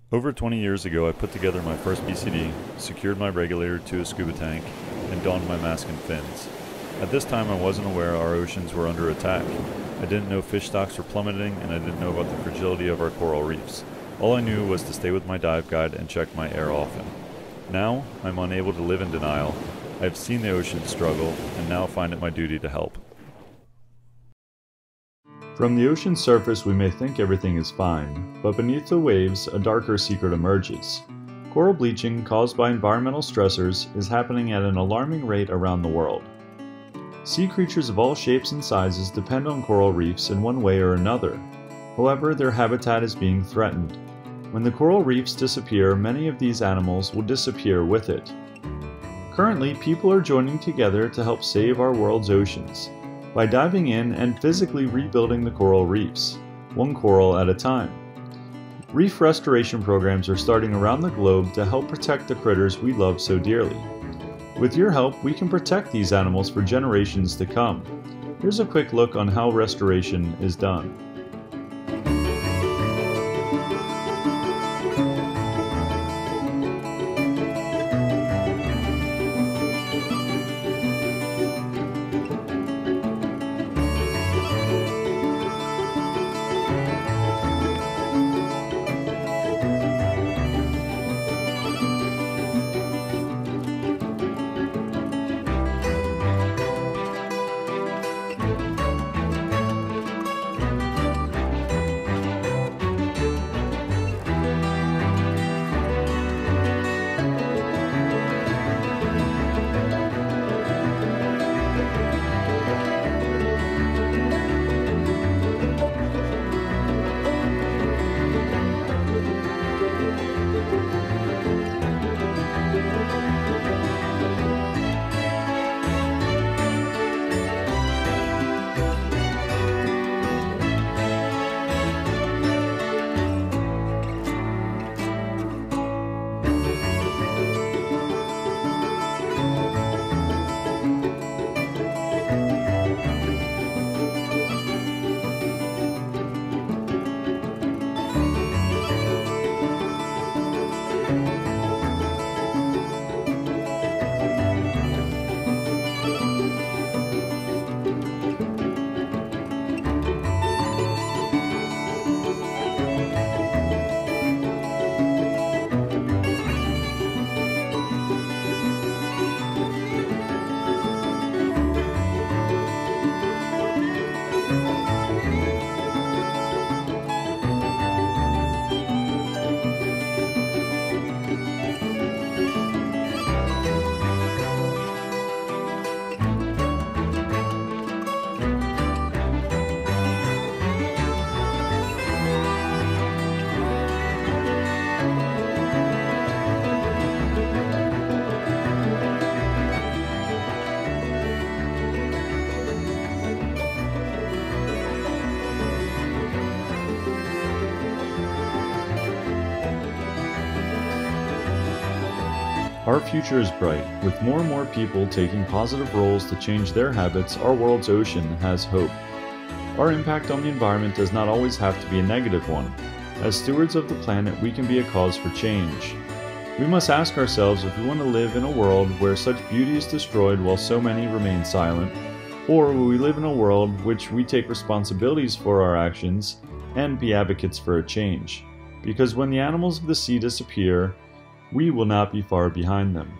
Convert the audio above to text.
Over 20 years ago, I put together my first BCD, secured my regulator to a scuba tank, and donned my mask and fins. At this time, I wasn't aware our oceans were under attack. I didn't know fish stocks were plummeting, and I didn't know about the fragility of our coral reefs. All I knew was to stay with my dive guide and check my air often. Now, I'm unable to live in denial. I have seen the ocean struggle, and now find it my duty to help. From the ocean's surface we may think everything is fine, but beneath the waves a darker secret emerges. Coral bleaching caused by environmental stressors is happening at an alarming rate around the world. Sea creatures of all shapes and sizes depend on coral reefs in one way or another. However, their habitat is being threatened. When the coral reefs disappear, many of these animals will disappear with it. Currently, people are joining together to help save our world's oceans by diving in and physically rebuilding the coral reefs, one coral at a time. Reef restoration programs are starting around the globe to help protect the critters we love so dearly. With your help, we can protect these animals for generations to come. Here's a quick look on how restoration is done. Our future is bright. With more and more people taking positive roles to change their habits, our world's ocean has hope. Our impact on the environment does not always have to be a negative one. As stewards of the planet, we can be a cause for change. We must ask ourselves if we want to live in a world where such beauty is destroyed while so many remain silent, or will we live in a world which we take responsibilities for our actions and be advocates for a change? Because when the animals of the sea disappear, we will not be far behind them.